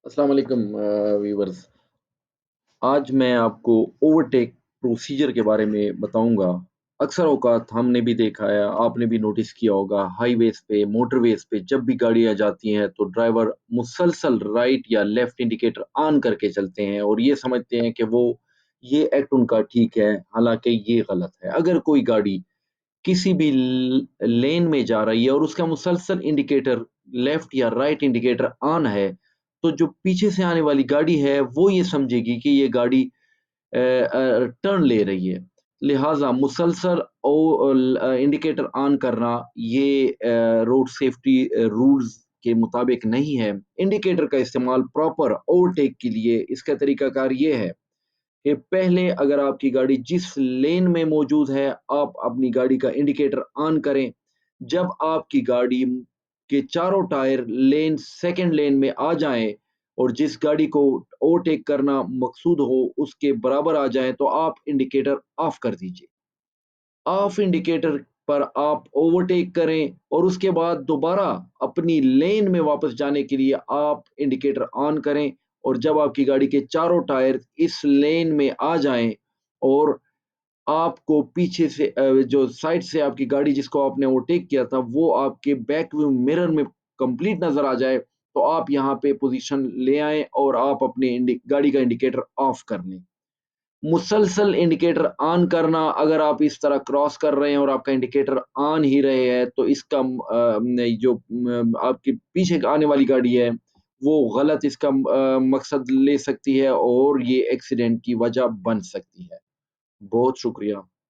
अस्सलाम वालेकुम व्यूअर्स। आज मैं आपको ओवरटेक प्रोसीजर के बारे में बताऊँगा। अक्सर औक़ात हमने भी देखा है, आपने भी नोटिस किया होगा, हाईवेज़ पे, मोटरवेज़ पे जब भी गाड़ियाँ जाती हैं तो ड्राइवर मुसलसल राइट या लेफ्ट इंडिकेटर ऑन करके चलते हैं और ये समझते हैं कि वो ये एक्ट उनका ठीक है, हालाँकि ये गलत है। अगर कोई गाड़ी किसी भी लेन में जा रही है और उसका मुसलसल इंडिकेटर लेफ्ट या राइट इंडिकेटर ऑन है, तो जो पीछे से आने वाली गाड़ी है वो ये समझेगी कि ये गाड़ी टर्न ले रही है। लिहाजा मुसलसल इंडिकेटर ऑन करना ये रोड सेफ्टी रूल्स के मुताबिक नहीं है। इंडिकेटर का इस्तेमाल प्रॉपर ओवरटेक के लिए इसका तरीकाकार ये है कि पहले अगर आपकी गाड़ी जिस लेन में मौजूद है, आप अपनी गाड़ी का इंडिकेटर ऑन करें। जब आपकी गाड़ी के चारों टायर सेकंड लेन में आ जाएँ और जिस गाड़ी को ओवरटेक करना मकसूद हो, उसके बराबर आ जाएँ, तो आप इंडिकेटर ऑफ कर दीजिए। ऑफ इंडिकेटर पर आप ओवरटेक करें और उसके बाद दोबारा अपनी लेन में वापस जाने के लिए आप इंडिकेटर ऑन करें और जब आपकी गाड़ी के चारों टायर इस लेन में आ जाएं और आपको पीछे से जो साइड से आपकी गाड़ी जिसको आपने ओवरटेक किया था वो आपके बैक व्यू मिरर में कंप्लीट नजर आ जाए तो आप यहाँ पे पोजीशन ले आएं और आप अपने गाड़ी का इंडिकेटर ऑफ कर लें। मुसलसल इंडिकेटर ऑन करना, अगर आप इस तरह क्रॉस कर रहे हैं और आपका इंडिकेटर ऑन ही रहे हैं तो इसका आपके पीछे आने वाली गाड़ी है वो गलत इसका मकसद ले सकती है और ये एक्सीडेंट की वजह बन सकती है। बहुत शुक्रिया।